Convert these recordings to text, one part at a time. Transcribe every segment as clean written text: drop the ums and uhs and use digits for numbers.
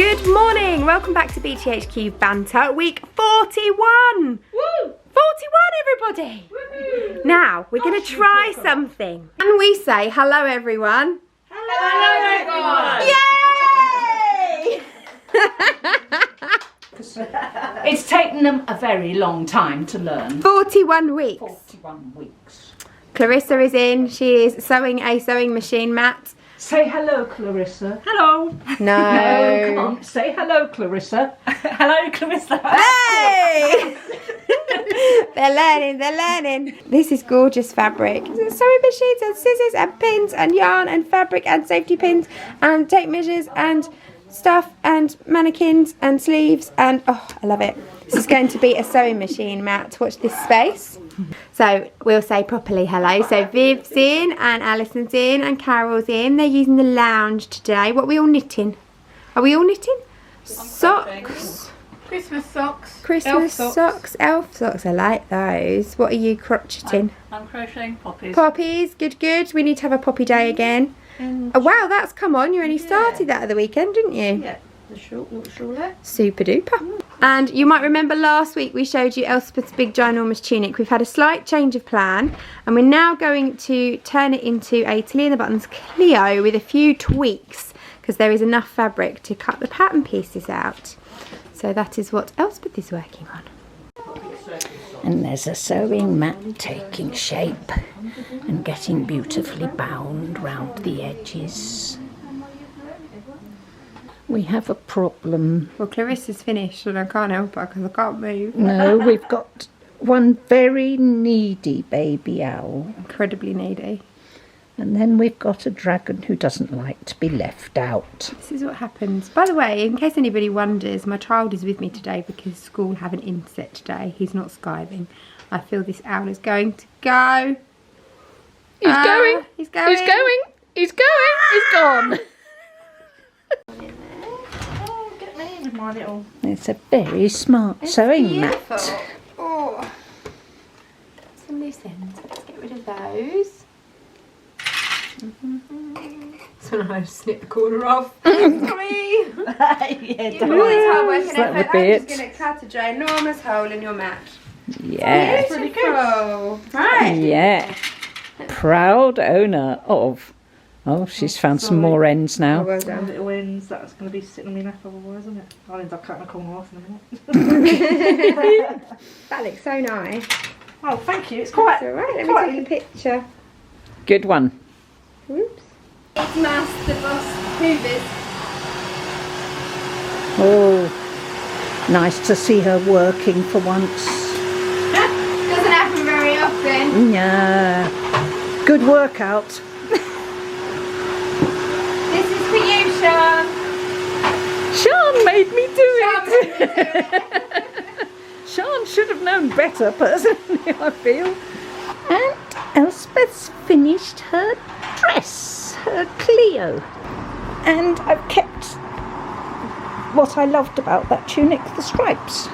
Good morning, welcome back to BTHQ Banter, week 41! Woo! 41 everybody! Woo! Now, we're going to try something. Can we say hello everyone? Hello everyone! Yay! It's taken them a very long time to learn. 41 weeks. 41 weeks. Clarissa is in, she is sewing a sewing machine mat. Say hello, Clarissa. Hello. No. Come on, say hello, Clarissa. Hello, Clarissa. Hey! They're learning. This is gorgeous fabric. Sewing machines and scissors and pins and yarn and fabric and safety pins and tape measures and stuff and mannequins and sleeves and oh, I love it. This is going to be a sewing machine mat. Watch this space. So we'll say properly hello. So Viv's in and Alison's in and Carol's in. They're using the lounge today. What are we all knitting? Are we all knitting? Socks. Christmas socks. Christmas socks. Elf socks. I like those. What are you crocheting? I'm crocheting poppies. Poppies. Good, good. We need to have a poppy day again. Oh, wow, that's come on. You only started that at the weekend, didn't you? Yeah. The short little shawl. Super duper. And you might remember last week we showed you Elspeth's big ginormous tunic. We've had a slight change of plan and we're now going to turn it into a Tilly and the Buttons Clio with a few tweaks because there is enough fabric to cut the pattern pieces out. So that is what Elspeth is working on. And there's a sewing mat taking shape and getting beautifully bound round the edges. We have a problem. Well, Clarissa's finished and I can't help her because I can't move. No, we've got one very needy baby owl. Incredibly needy. And then we've got a dragon who doesn't like to be left out. This is what happens. By the way, in case anybody wonders, my child is with me today because school have an inset today. He's not skiving. I feel this owl is going to go. He's going. He's going. He's going. He's going. He's gone. My little. It's a very smart sewing mat. Oh. Some loose ends. Let's get rid of those. So now I snip the corner off. Sorry. Yeah, Always hard work and That would effort. be I'm it. just going to cut a ginormous hole in your mat. Yeah. Beautiful. Right. Yeah. Proud owner of. Oh, she's found some more ends now. Oh, well done. Little ends, that's going to be sitting on my lap otherwise, isn't it? I'll end up cutting a corner off in a minute. That looks so nice. Oh, thank you. It's quite. It's alright, let me take a picture. Good one. Oops. It's Master Boss Hoovers. Oh, nice to see her working for once. Doesn't happen very often. Yeah. Good workout. This is for you, Sian. Sean made me do Sian it. made me do it. Sean should have known better, personally, I feel. And Elspeth's finished her dress, her Clio. And I've kept what I loved about that tunic, the stripes.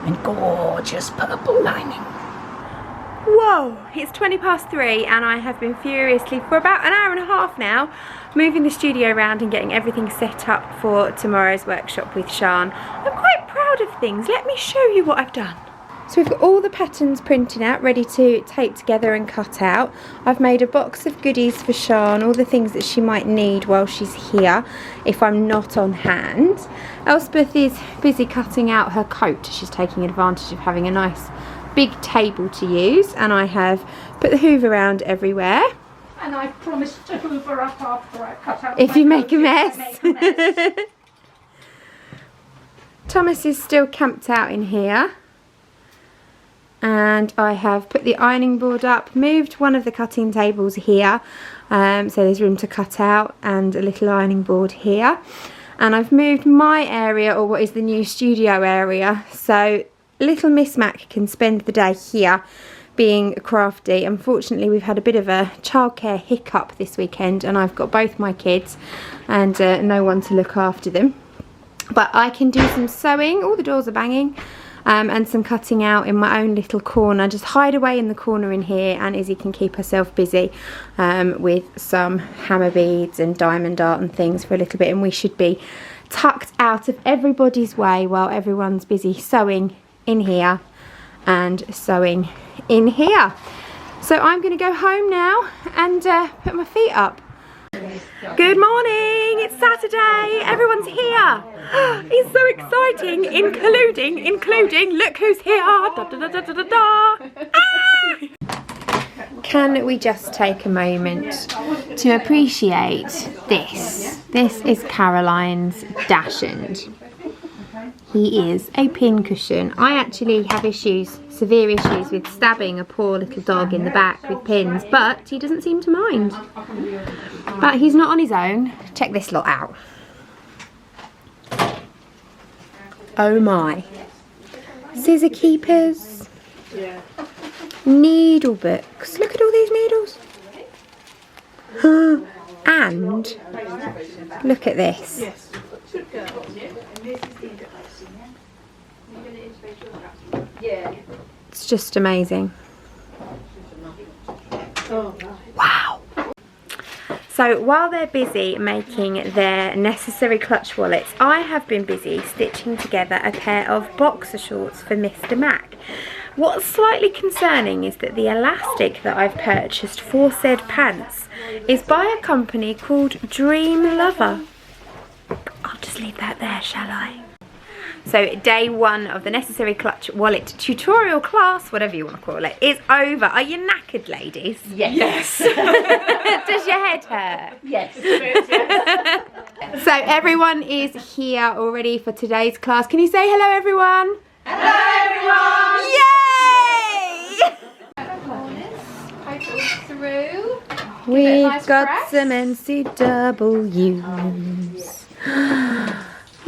And gorgeous purple lining. Whoa, it's 3:20 and I have been furiously, for about an hour and a half now, moving the studio around and getting everything set up for tomorrow's workshop with Sian. I'm quite proud of things. Let me show you what I've done. So we've got all the patterns printed out, ready to tape together and cut out. I've made a box of goodies for Sian, all the things that she might need while she's here if I'm not on hand. Elspeth is busy cutting out her coat. She's taking advantage of having a nice big table to use, and I have put the hoover around everywhere. And I promised to hoover up after I cut out If my you make a coat, mess. if I make a mess. Thomas is still camped out in here. And I have put the ironing board up, moved one of the cutting tables here, so there's room to cut out, and a little ironing board here. And I've moved my area, or what is the new studio area, so little Miss Mac can spend the day here being crafty. Unfortunately, we've had a bit of a childcare hiccup this weekend and I've got both my kids and no one to look after them. But I can do some sewing. All the doors are banging. and some cutting out in my own little corner. Just hide away in the corner in here, and Izzy can keep herself busy with some hammer beads and diamond art and things for a little bit, and we should be tucked out of everybody's way while everyone's busy sewing in here and sewing in here. So I'm going to go home now and put my feet up. Good morning, it's Saturday, everyone's here. It's so exciting, including, look who's here. Da, da, da, da, da, da. Ah! Can we just take a moment to appreciate this? This is Caroline's Dachshund. He is a pincushion. I actually have severe issues with stabbing a poor little dog in the back with pins, but he doesn't seem to mind. But he's not on his own. Check this lot out. Oh my. Scissor keepers. Needle books. Look at all these needles. And look at this. It's just amazing. Wow. So while they're busy making their necessary clutch wallets, I have been busy stitching together a pair of boxer shorts for Mr. Mac. What's slightly concerning is that the elastic that I've purchased for said pants is by a company called Dream Lover. I'll just leave that there, shall I? So day one of the necessary clutch wallet tutorial class, whatever you want to call it, is over. Are you knackered, ladies? Yes. Does your head hurt? Yes. So everyone is here already for today's class. Can you say hello, everyone? Hello, everyone! Yay! Through. We've got some NCWs.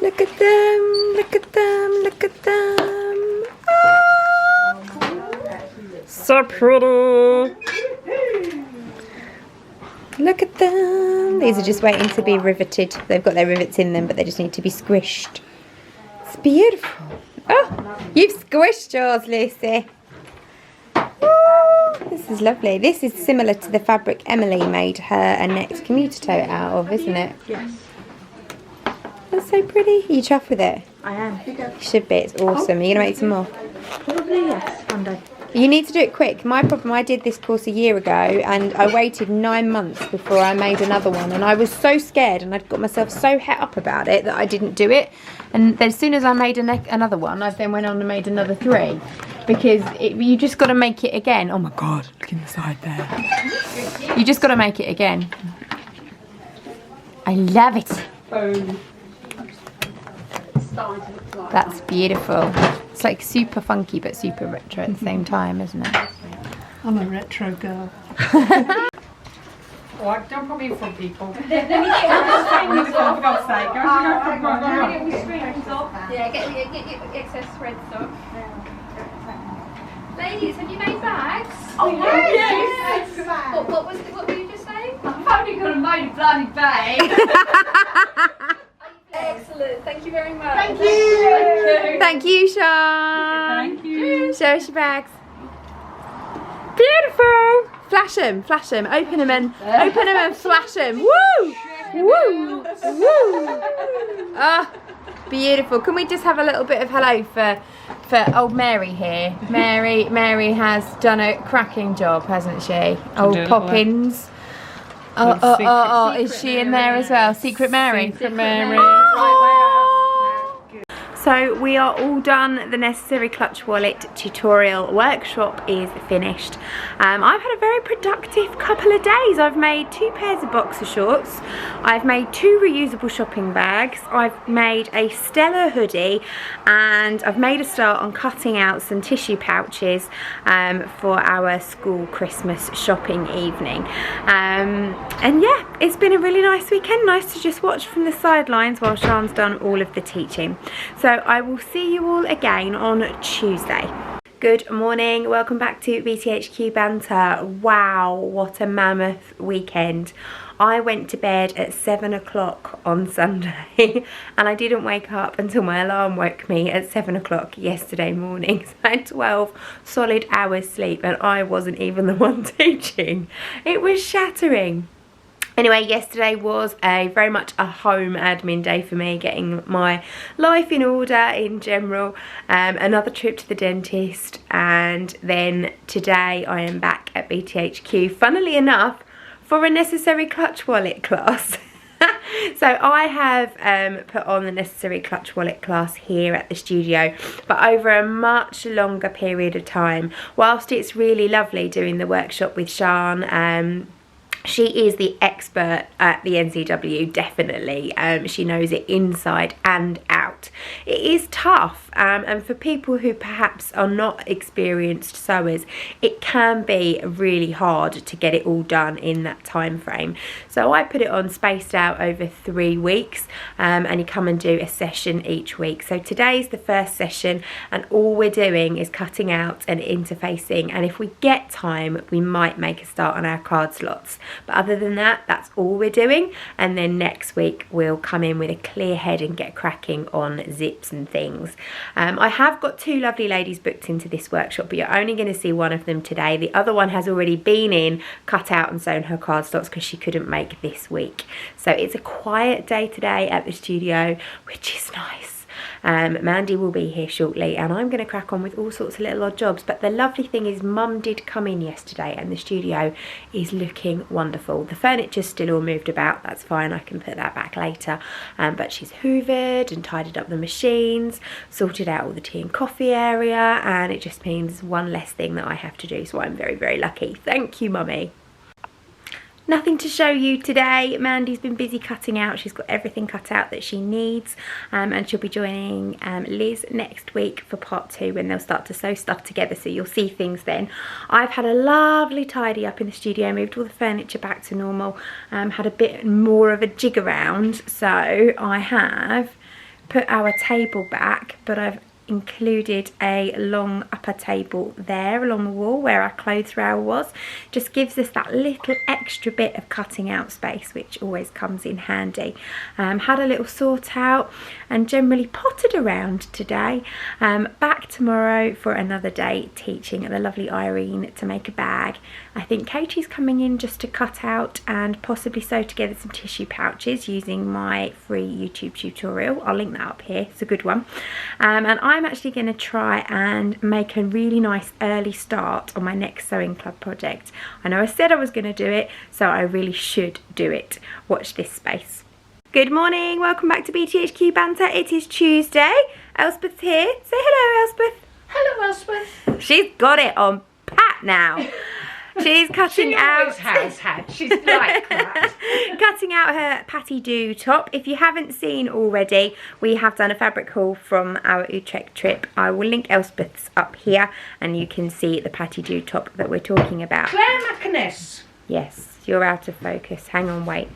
Look at them, look at them, look at them. Oh, so pretty. Look at them. These are just waiting to be riveted. They've got their rivets in them, but they just need to be squished. It's beautiful. Oh, you've squished yours, Lucy. Oh, this is lovely. This is similar to the fabric Emily made her a next commuter tote out of, isn't it? Yes. That's so pretty. Are you chuffed with it? I am. You should be. It's awesome. Are you going to make some more? Probably yes, one day. You need to do it quick. My problem, I did this course a year ago and I waited 9 months before I made another one, and I was so scared and I'd got myself so het up about it that I didn't do it. And then as soon as I made another one, I then went on and made another 3, because you just got to make it again. Oh my god, look inside there. You just got to make it again. I love it. That's beautiful. It's like super funky but super retro at the same time, isn't it? I'm a retro girl. What? Don't put me in front, people. Yeah, get your excess threads off. Ladies, have you made bags? Oh, yes! What were you just saying? I've only got to make a bloody bag. Excellent, thank you very much. Thank you. Thank you, Sean. Thank you. Show us your bags. Beautiful. Flash them, open them and flash them. Woo! Woo! Woo! Ah, beautiful. Can we just have a little bit of hello for old Mary here? Mary has done a cracking job, hasn't she? Old Poppins. Oh, is she in there as well? Secret Mary? Secret Mary. So we are all done. The necessary clutch wallet tutorial workshop is finished. I've had a very productive couple of days. I've made 2 pairs of boxer shorts. I've made 2 reusable shopping bags. I've made a Stella hoodie, and I've made a start on cutting out some tissue pouches for our school Christmas shopping evening. And yeah, it's been a really nice weekend. Nice to just watch from the sidelines while Sean's done all of the teaching. So I will see you all again on Tuesday. Good morning, welcome back to BTHQ Banter. Wow, what a mammoth weekend. I went to bed at 7 o'clock on Sunday and I didn't wake up until my alarm woke me at 7 o'clock yesterday morning. So I had 12 solid hours sleep and I wasn't even the one teaching. It was shattering. Anyway, yesterday was very much a home admin day for me, getting my life in order in general. Another trip to the dentist, and then today I am back at BTHQ, funnily enough, for a necessary clutch wallet class. So I have put on the necessary clutch wallet class here at the studio, but over a much longer period of time. Whilst it's really lovely doing the workshop with Sian, she is the expert at the NCW, definitely. She knows it inside and out. It is tough, and for people who perhaps are not experienced sewers, it can be really hard to get it all done in that time frame. So I put it on spaced out over 3 weeks, and you come and do a session each week. So today's the first session, and all we're doing is cutting out and interfacing, and if we get time, we might make a start on our card slots. But other than that, that's all we're doing. And then next week we'll come in with a clear head and get cracking on zips and things. I have got 2 lovely ladies booked into this workshop, but you're only going to see one of them today. The other one has already been in, cut out and sewn her card slots because she couldn't make this week. So it's a quiet day today at the studio, which is nice. Mandy will be here shortly and I'm going to crack on with all sorts of little odd jobs. But the lovely thing is Mum did come in yesterday and the studio is looking wonderful. The furniture's still all moved about, that's fine, I can put that back later, but she's hoovered and tidied up the machines, sorted out all the tea and coffee area, and it just means one less thing that I have to do, so I'm very, very lucky. Thank you, Mummy. Nothing to show you today. Mandy's been busy cutting out. She's got everything cut out that she needs, and she'll be joining Liz next week for part 2 when they'll start to sew stuff together, so you'll see things then. I've had a lovely tidy up in the studio, moved all the furniture back to normal, had a bit more of a jig around, so I have put our table back, but I've included a long upper table there along the wall where our clothes rail was. Just gives us that little extra bit of cutting out space, which always comes in handy. Had a little sort out and generally potted around today. Back tomorrow for another day teaching the lovely Irene to make a bag. I think Katie's coming in just to cut out and possibly sew together some tissue pouches using my free YouTube tutorial. I'll link that up here, it's a good one. And I'm actually going to try and make a really nice early start on my next sewing club project. I know I said I was going to do it, so I really should do it. Watch this space. Good morning, welcome back to BTHQ Banter. It is Tuesday. Elspeth's here. Say hello, Elspeth. Hello, Elspeth. She's got it on pat now. She's cutting out. She always has had. She's like that. Cutting out her Patty Do top. If you haven't seen already, we have done a fabric haul from our Utrecht trip. I will link Elspeth's up here, and you can see the Patty Do top that we're talking about. Claire McInnes. Yes, you're out of focus. Hang on, wait.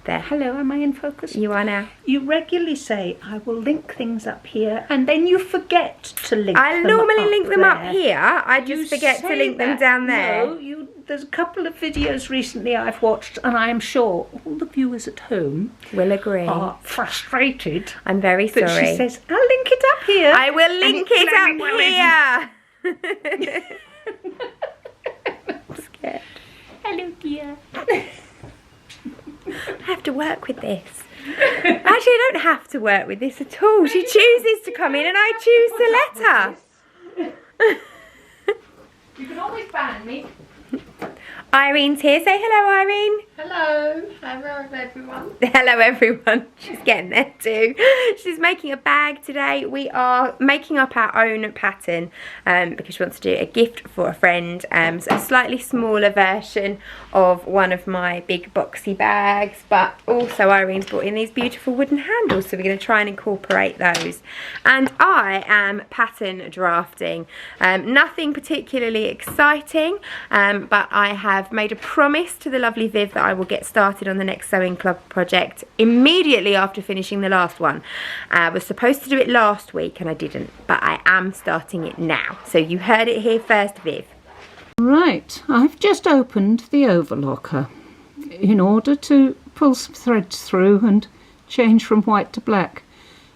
There. Hello, am I in focus? You are now. You regularly say, I will link things up here, and then you forget to link them up. I normally link them up there. here. I just forget to link them down there. No, there's a couple of videos recently I've watched, and I am sure all the viewers at home Will agree. are frustrated. I'm very But sorry. she says, I'll link it up here. I will link it up here. I'm scared. Hello, dear. I have to work with this. Actually, I don't have to work with this at all. She chooses to come in and I choose to let her. You can always ban me. Irene's here. Say hello, Irene. Hello. Hello, everyone. Hello, everyone. She's getting there too. She's making a bag today. We are making up our own pattern because she wants to do a gift for a friend. So a slightly smaller version of one of my big boxy bags, but also Irene's brought in these beautiful wooden handles, so we're going to try and incorporate those. And I am pattern drafting. Nothing particularly exciting, but I have made a promise to the lovely Viv that I will get started on the next sewing club project immediately after finishing the last one. I was supposed to do it last week and I didn't, but I am starting it now. So you heard it here first, Viv. Right, I've just opened the overlocker. in order to pull some threads through and change from white to black.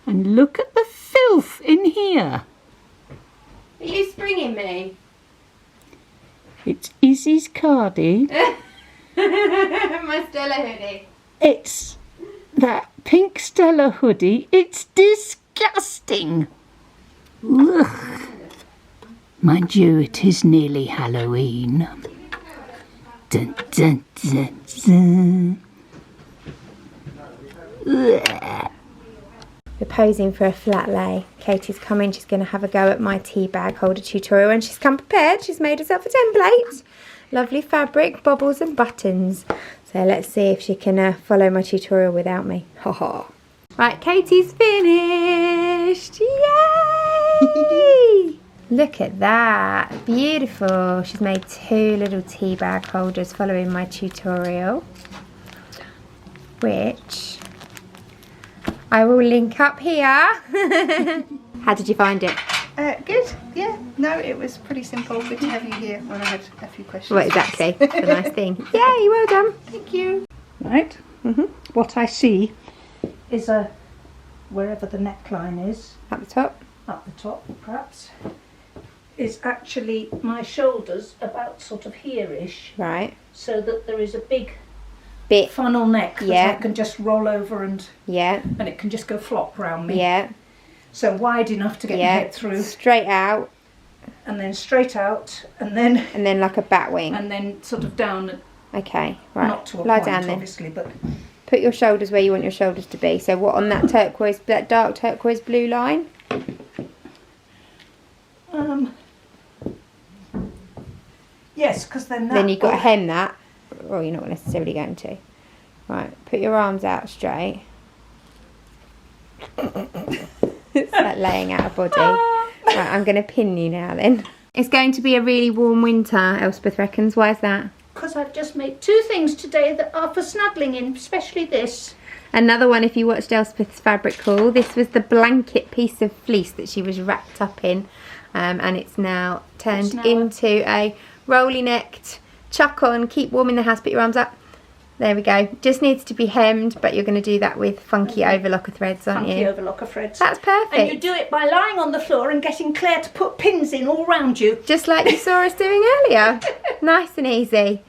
And look at the filth in here. Are you springing me? It's Izzy's cardie. My Stella hoodie. It's that pink Stella hoodie. It's disgusting. Ugh. Mind you, it is nearly Halloween. Dun, dun, dun, dun. Ugh. We're posing for a flat lay. Katie's coming, she's going to have a go at my tea bag holder tutorial, and she's come prepared. She's made herself a template. Lovely fabric, bobbles and buttons. So let's see if she can follow my tutorial without me. Ha ha. Right, Katie's finished. Yay! Look at that. Beautiful. She's made 2 little tea bag holders following my tutorial, which I will link up here. How did you find it? Good, yeah. No, it was pretty simple. Good to have you here when I had a few questions. Well, exactly. It's a nice thing. Yay, well done. Thank you. Right. What I see is wherever the neckline is, At the top. up the top perhaps, is actually my shoulders about sort of here-ish, Right. so that there is a big Bit. funnel neck that Yeah. I can just roll over and Yeah. it can just go flop round me. Yeah. So wide enough to get my Yeah. head through, Straight out, and then straight out, and then like a bat wing. sort of down, Okay, right. not to a Lie point down then. obviously, but Put your shoulders where you want your shoulders to be. So what on that turquoise, that dark turquoise blue line? yes, because then that Then you've got to hem that. Or you're not necessarily going to. Right, put your arms out straight. It's like laying out a body. Right, I'm going to pin you now then. It's going to be a really warm winter, Elspeth reckons. Why is that? because I've just made 2 things today that are for snuggling in, especially this. Another one, if you watched Elspeth's fabric haul, this was the blanket piece of fleece that she was wrapped up in, and it's now turned into a rolly necked chuck on, keep warm in the house, put your arms up. There we go. Just needs to be hemmed, but you're going to do that with funky overlocker threads, aren't Funky you? overlocker threads. That's perfect. And you do it by lying on the floor and getting Claire to put pins in all round you. Just like you saw us doing earlier. Nice and easy.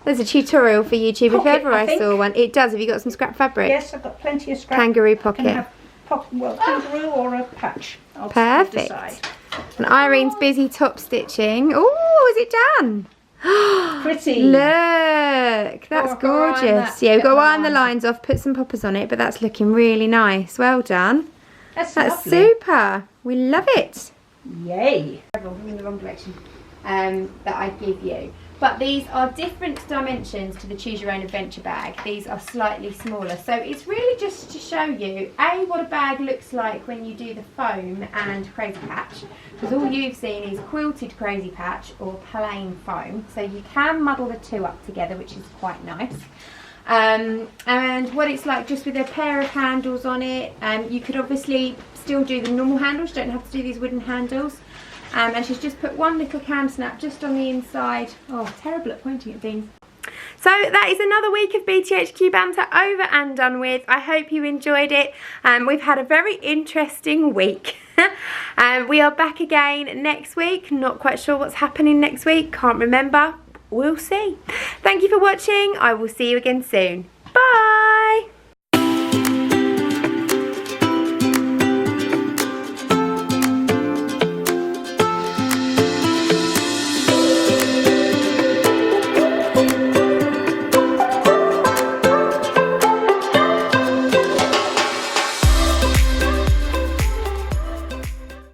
There's a tutorial for YouTube if Pocket, ever I I think. saw one. It does. Have you got some scrap fabric? Yes, I've got plenty of scrap. Kangaroo Can pocket. have kangaroo or a patch. I'll Perfect. decide. And Irene's busy top stitching. Oh, is it done? Pretty. Look, that's I've got to iron gorgeous. that, Yeah, we've get got to the iron the lines. lines off, put some poppers on it, but that's looking really nice. Well done. That's That's lovely. super. We love it. Yay. In the wrong direction that I give you. But these are different dimensions to the Choose Your Own Adventure bag. These are slightly smaller. So it's really just to show you, A, what a bag looks like when you do the foam and Crazy Patch. Because all you've seen is quilted Crazy Patch or plain foam. So you can muddle the two up together, which is quite nice. And what it's like just with a pair of handles on it. You could obviously still do the normal handles, you don't have to do these wooden handles. And she's just put one little cam snap just on the inside. Oh, terrible at pointing at things. So that is another week of BTHQ Banter over and done with. I hope you enjoyed it. We've had a very interesting week. We are back again next week. Not quite sure what's happening next week. Can't remember. We'll see. Thank you for watching. I will see you again soon.